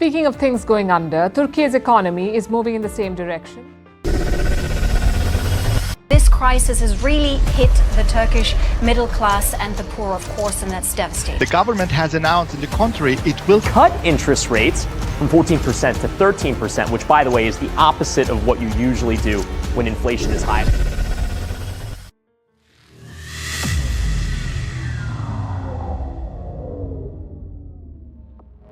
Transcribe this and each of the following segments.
Speaking of things going under, Turkey's economy is moving in the same direction. This crisis has really hit the Turkish middle class and the poor, of course, and that's devastating. The government has announced in the contrary it will cut interest rates from 14% to 13%, which, by the way, is the opposite of what you usually do when inflation is high.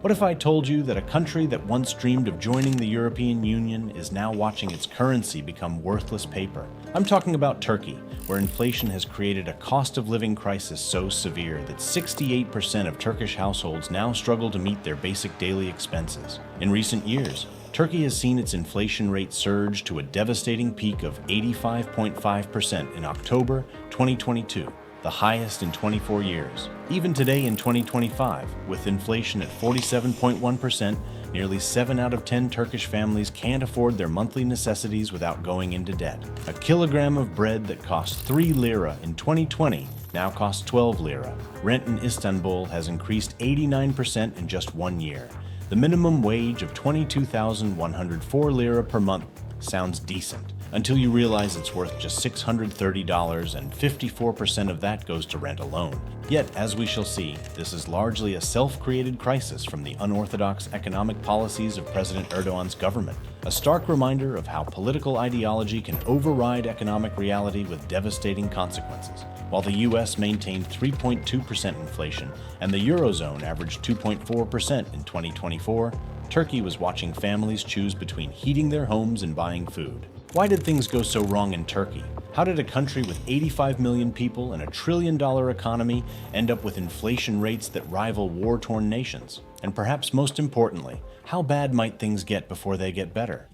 What if I told you that a country that once dreamed of joining the European Union is now watching its currency become worthless paper? I'm talking about Turkey, where inflation has created a cost of living crisis so severe that 68% of Turkish households now struggle to meet their basic daily expenses. In recent years, Turkey has seen its inflation rate surge to a devastating peak of 85.5% in October 2022. The highest in 24 years. Even today in 2025, with inflation at 47.1%, nearly 7 out of 10 Turkish families can't afford their monthly necessities without going into debt. A kilogram of bread that cost 3 lira in 2020 now costs 12 lira. Rent in Istanbul has increased 89% in just 1 year. The minimum wage of 22,104 lira per month sounds decent, until you realize it's worth just $630 and 54% of that goes to rent alone. Yet, as we shall see, this is largely a self-created crisis from the unorthodox economic policies of President Erdogan's government, a stark reminder of how political ideology can override economic reality with devastating consequences. While the US maintained 3.2% inflation and the Eurozone averaged 2.4% in 2024, Turkey was watching families choose between heating their homes and buying food. Why did things go so wrong in Turkey? How did a country with 85 million people and a $1 trillion economy end up with inflation rates that rival war-torn nations? And perhaps most importantly, how bad might things get before they get better?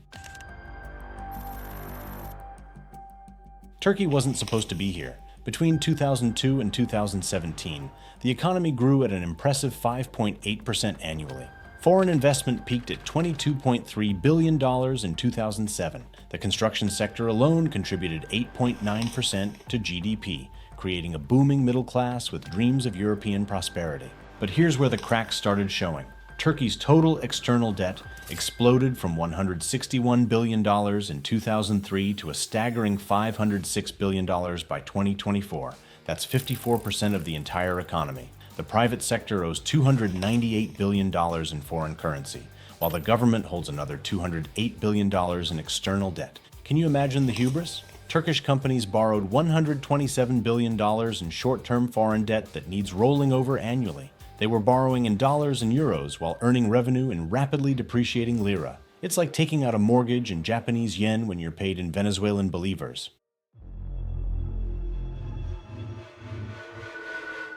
Turkey wasn't supposed to be here. Between 2002 and 2017, the economy grew at an impressive 5.8% annually. Foreign investment peaked at $22.3 billion in 2007. The construction sector alone contributed 8.9% to GDP, creating a booming middle class with dreams of European prosperity. But here's where the cracks started showing. Turkey's total external debt exploded from $161 billion in 2003 to a staggering $506 billion by 2024. That's 54% of the entire economy. The private sector owes $298 billion in foreign currency, while the government holds another $208 billion in external debt. Can you imagine the hubris? Turkish companies borrowed $127 billion in short-term foreign debt that needs rolling over annually. They were borrowing in dollars and euros while earning revenue in rapidly depreciating lira. It's like taking out a mortgage in Japanese yen when you're paid in Venezuelan bolivars.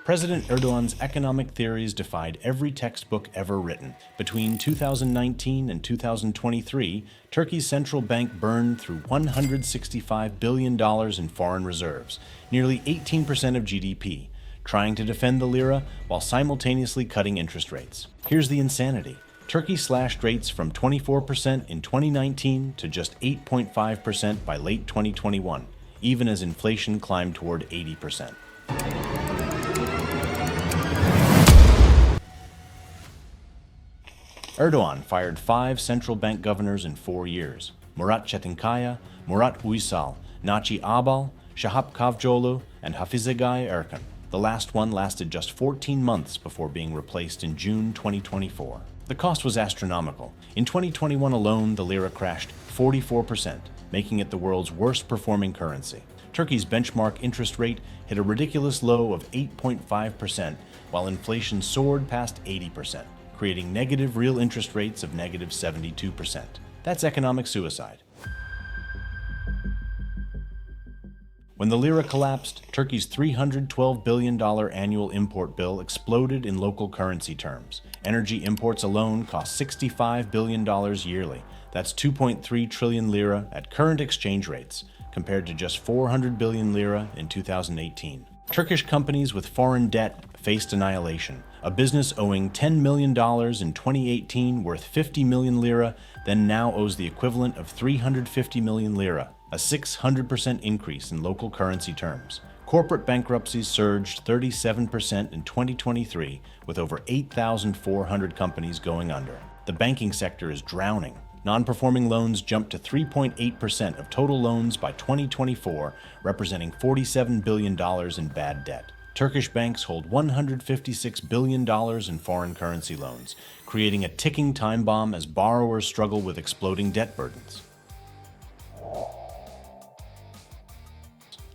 President Erdogan's economic theories defied every textbook ever written. Between 2019 and 2023, Turkey's central bank burned through $165 billion in foreign reserves, nearly 18% of GDP, trying to defend the lira while simultaneously cutting interest rates. Here's the insanity. Turkey slashed rates from 24% in 2019 to just 8.5% by late 2021, even as inflation climbed toward 80%. Erdogan fired 5 central bank governors in 4 years: Murat Çetinkaya, Murat Uysal, Naci Abal, Şahap Kavcıoğlu, and Hafizegay Erkan. The last one lasted just 14 months before being replaced in June 2024. The cost was astronomical. In 2021 alone, the lira crashed 44%, making it the world's worst performing currency. Turkey's benchmark interest rate hit a ridiculous low of 8.5%, while inflation soared past 80%. Creating negative real interest rates of negative 72%. That's economic suicide. When the lira collapsed, Turkey's $312 billion annual import bill exploded in local currency terms. Energy imports alone cost $65 billion yearly. That's 2.3 trillion lira at current exchange rates, compared to just 400 billion lira in 2018. Turkish companies with foreign debt faced annihilation. A business owing $10 million in 2018 worth 50 million lira then now owes the equivalent of 350 million lira, a 600% increase in local currency terms. Corporate bankruptcies surged 37% in 2023, with over 8,400 companies going under. The banking sector is drowning. Non-performing loans jumped to 3.8% of total loans by 2024, representing $47 billion in bad debt. Turkish banks hold $156 billion in foreign currency loans, creating a ticking time bomb as borrowers struggle with exploding debt burdens.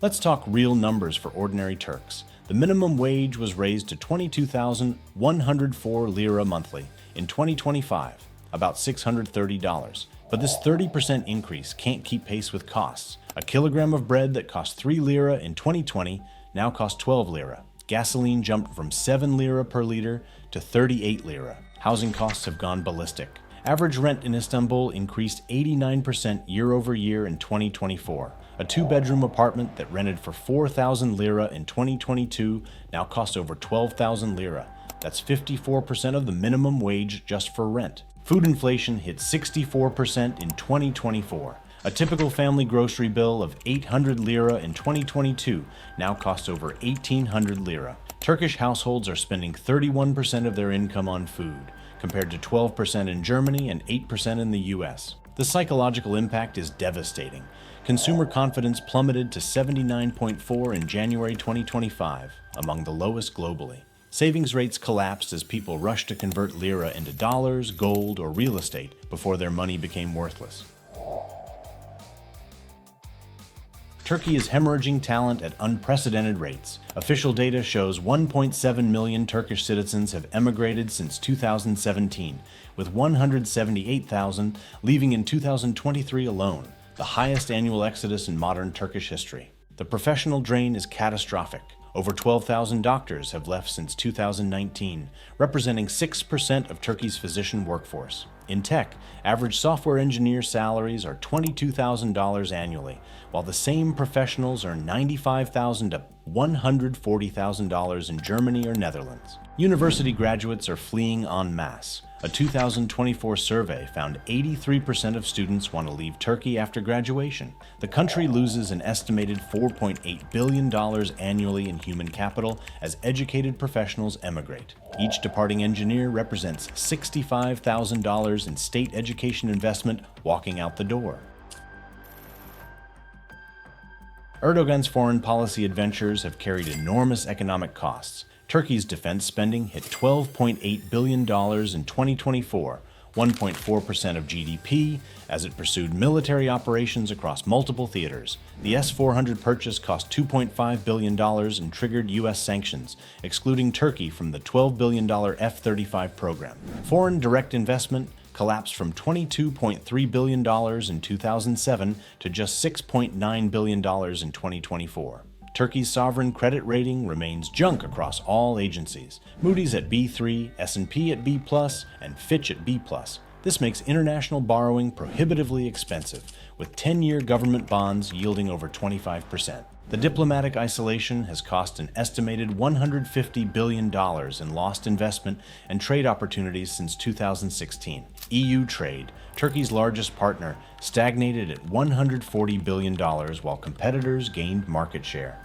Let's talk real numbers for ordinary Turks. The minimum wage was raised to 22,104 lira monthly in 2025, about $630. But this 30% increase can't keep pace with costs. A kilogram of bread that cost 3 lira in 2020 now costs 12 lira. Gasoline jumped from 7 lira per liter to 38 lira. Housing costs have gone ballistic. Average rent in Istanbul increased 89% year over year in 2024. A two-bedroom apartment that rented for 4,000 lira in 2022 now costs over 12,000 lira. That's 54% of the minimum wage just for rent. Food inflation hit 64% in 2024. A typical family grocery bill of 800 lira in 2022 now costs over 1,800 lira. Turkish households are spending 31% of their income on food, compared to 12% in Germany and 8% in the US. The psychological impact is devastating. Consumer confidence plummeted to 79.4 in January 2025, among the lowest globally. Savings rates collapsed as people rushed to convert lira into dollars, gold, or real estate before their money became worthless. Turkey is hemorrhaging talent at unprecedented rates. Official data shows 1.7 million Turkish citizens have emigrated since 2017, with 178,000 leaving in 2023 alone, the highest annual exodus in modern Turkish history. The professional drain is catastrophic. Over 12,000 doctors have left since 2019, representing 6% of Turkey's physician workforce. In tech, average software engineer salaries are $22,000 annually, while the same professionals earn $95,000 to $140,000 in Germany or Netherlands. University graduates are fleeing en masse. A 2024 survey found 83% of students want to leave Turkey after graduation. The country loses an estimated $4.8 billion annually in human capital as educated professionals emigrate. Each departing engineer represents $65,000 in state education investment walking out the door. Erdogan's foreign policy adventures have carried enormous economic costs. Turkey's defense spending hit $12.8 billion in 2024, 1.4% of GDP, as it pursued military operations across multiple theaters. The S-400 purchase cost $2.5 billion and triggered U.S. sanctions, excluding Turkey from the $12 billion F-35 program. Foreign direct investment collapsed from $22.3 billion in 2007 to just $6.9 billion in 2024. Turkey's sovereign credit rating remains junk across all agencies. Moody's at B3, S&P at B+, and Fitch at B+. This makes international borrowing prohibitively expensive, with 10-year government bonds yielding over 25%. The diplomatic isolation has cost an estimated $150 billion in lost investment and trade opportunities since 2016. EU trade, Turkey's largest partner, stagnated at $140 billion while competitors gained market share.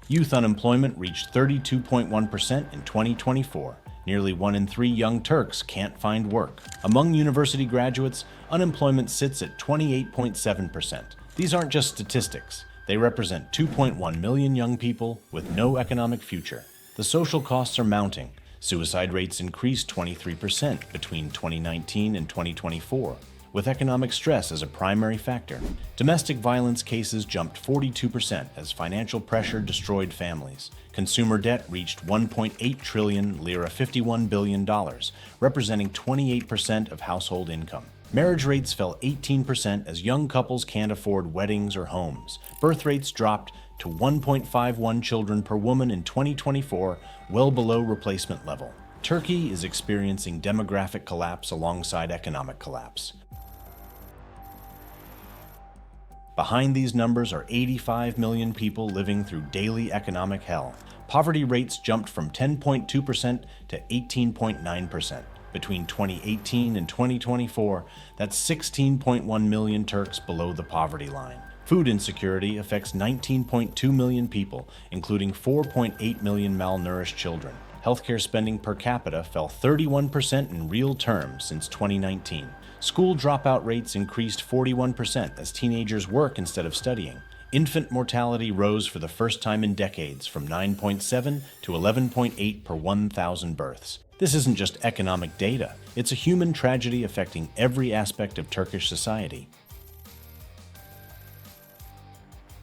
Youth unemployment reached 32.1% in 2024. Nearly 1 in 3 young Turks can't find work. Among university graduates, unemployment sits at 28.7%. These aren't just statistics. They represent 2.1 million young people with no economic future. The social costs are mounting. Suicide rates increased 23% between 2019 and 2024, with economic stress as a primary factor. Domestic violence cases jumped 42% as financial pressure destroyed families. Consumer debt reached 1.8 trillion lira, $51 billion, representing 28% of household income. Marriage rates fell 18% as young couples can't afford weddings or homes. Birth rates dropped to 1.51 children per woman in 2024, well below replacement level. Turkey is experiencing demographic collapse alongside economic collapse. Behind these numbers are 85 million people living through daily economic hell. Poverty rates jumped from 10.2% to 18.9%. Between 2018 and 2024, that's 16.1 million Turks below the poverty line. Food insecurity affects 19.2 million people, including 4.8 million malnourished children. Healthcare spending per capita fell 31% in real terms since 2019. School dropout rates increased 41% as teenagers work instead of studying. Infant mortality rose for the first time in decades from 9.7 to 11.8 per 1,000 births. This isn't just economic data, it's a human tragedy affecting every aspect of Turkish society.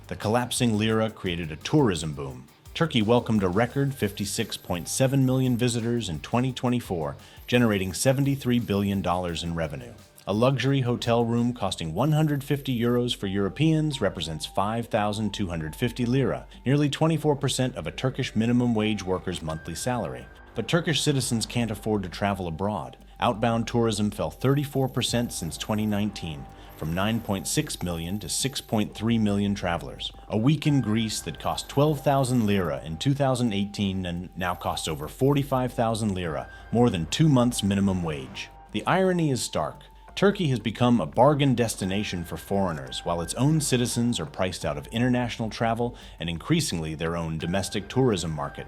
The collapsing lira created a tourism boom. Turkey welcomed a record 56.7 million visitors in 2024, generating $73 billion in revenue. A luxury hotel room costing 150 euros for Europeans represents 5,250 lira, nearly 24% of a Turkish minimum wage worker's monthly salary. But Turkish citizens can't afford to travel abroad. Outbound tourism fell 34% since 2019, from 9.6 million to 6.3 million travelers. A week in Greece that cost 12,000 lira in 2018 and now costs over 45,000 lira, more than 2 months minimum wage. The irony is stark. Turkey has become a bargain destination for foreigners, while its own citizens are priced out of international travel and increasingly their own domestic tourism market.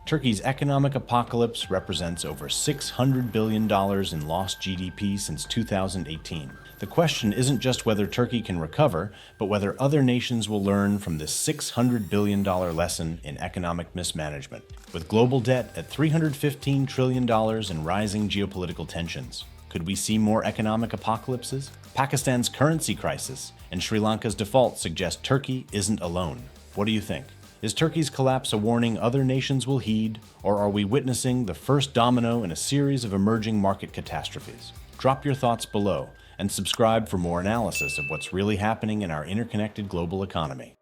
Turkey's economic apocalypse represents over $600 billion in lost GDP since 2018. The question isn't just whether Turkey can recover, but whether other nations will learn from this $600 billion lesson in economic mismanagement, with global debt at $315 trillion and rising geopolitical tensions. Could we see more economic apocalypses? Pakistan's currency crisis and Sri Lanka's default suggest Turkey isn't alone. What do you think? Is Turkey's collapse a warning other nations will heed, or are we witnessing the first domino in a series of emerging market catastrophes? Drop your thoughts below and subscribe for more analysis of what's really happening in our interconnected global economy.